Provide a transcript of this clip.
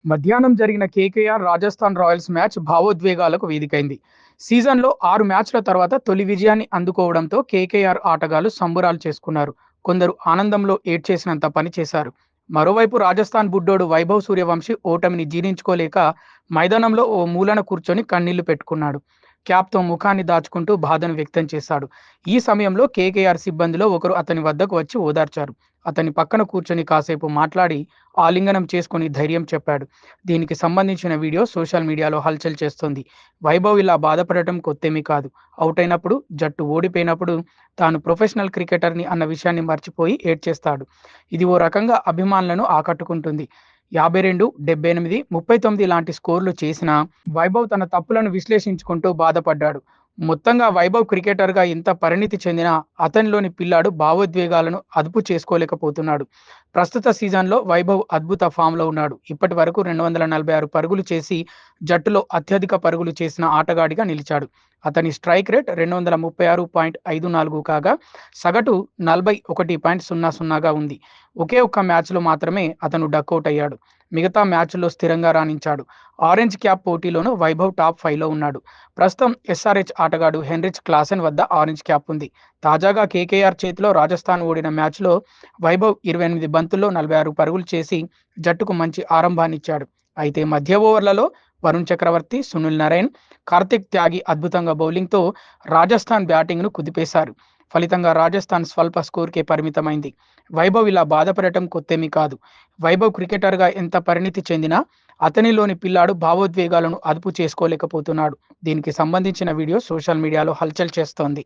మధ్యాహ్నం జరిగిన KKR Rajasthan Royals match భావోద్వేగాలకు వేదికైంది. సీజన్‌లో 6 మ్యాచ్ల తర్వాత తొలి విజయాన్ని అందుకోవడంతో కేకేఆర్ ఆటగాళ్లు సంబురాలు చేసుకున్నారు. కొందరు ఆనందంలో ఏడ్చేసినంత పని చేశారు. మరోవైపు రాజస్థాన్ బుడ్డోడు వైభవ్ సూర్యవంశీ ఓటమిని జీర్ణించుకోలేక మైదానంలో ఓ మూలన కూర్చొని కన్నీళ్లు పెట్టుకున్నాడు. క్యాప్‌తో ముఖాన్ని దాచుకుంటూ బాధను వ్యక్తం చేశాడు. ఈ సమయంలో కేకేఆర్ సిబ్బందిలో ఒకరు అతని వద్దకు వచ్చి ఓదార్చారు. అతని పక్కన కూర్చొని కాసేపు మాట్లాడి ఆలింగనం చేసుకొని ధైర్యం చెప్పాడు. దీనికి సంబంధించిన వీడియో సోషల్ మీడియాలో హల్చల్ చేస్తోంది. వైభవ్ ఇలా బాధపడటం కొత్తేమీ కాదు. అవుట్ అయినప్పుడు, జట్టు ఓడిపోయినప్పుడు తాను ప్రొఫెషనల్ క్రికెటర్‌ని అన్న విషయాన్ని మర్చిపోయి ఏడ్చేస్తాడు. ఇది ఓ రకంగా అభిమానులను ఆకట్టుకుంటుంది. 52, 78, 39 లాంటి స్కోర్లు చేసినా వైభవ్ తన తప్పులను విశ్లేషించుకుంటూ బాధపడ్డాడు. మొత్తంగా వైభవ్ క్రికెటర్‌గా ఇంత పరిణితి చెందినా అతనిలోని పిల్లాడు భావోద్వేగాలను అదుపు చేసుకోలేకపోతున్నాడు. ప్రస్తుత సీజన్‌లో వైభవ్ అద్భుత ఫామ్‌లో ఉన్నాడు. ఇప్పటివరకు 246 పరుగులు చేసి జట్టులో అత్యధిక పరుగులు చేసిన ఆటగాడిగా నిలిచాడు. అతని స్ట్రైక్ రేట్ 236.54 కాగా సగటు 41.00గా ఉంది. ఒకే ఒక్క మ్యాచ్‌లో మాత్రమే అతను డకౌట్ అయ్యాడు. మిగతా మ్యాచ్‌ల్లో స్థిరంగా రాణించాడు. ఆరెంజ్ క్యాప్ పోటీలోనూ వైభవ్ టాప్ 5లో ఉన్నాడు. ప్రస్తుతం ఎస్ఆర్‌హెచ్ ఆటగాడు హెన్రిచ్ క్లాసెన్ వద్ద ఆరెంజ్ క్యాప్ ఉంది. తాజాగా కేకేఆర్ చేతిలో రాజస్థాన్ ఓడిన మ్యాచ్‌లో వైభవ్ 28 బంతుల్లో 46 పరుగులు చేసి జట్టుకు మంచి ఆరంభాన్నిచ్చాడు. అయితే మధ్య ఓవర్లలో వరుణ్ చక్రవర్తి, సునీల్ నరైన్, కార్తిక్ త్యాగి అద్భుతంగా బౌలింగ్‌తో రాజస్థాన్ బ్యాటింగ్‌ను కుదిపేశారు. ఫలితంగా రాజస్థాన్ స్వల్ప స్కోర్‌కే పరిమితమైంది. వైభవ్ ఇలా బాధపడటం కొత్తేమీ కాదు. వైభవ్ క్రికెటర్‌గా ఎంత పరిణితి చెందినా అతనిలోని పిల్లాడు భావోద్వేగాలను అదుపు చేసుకోలేకపోతున్నాడు. దీనికి సంబంధించిన వీడియో సోషల్ మీడియాలో హల్చల్ చేస్తోంది.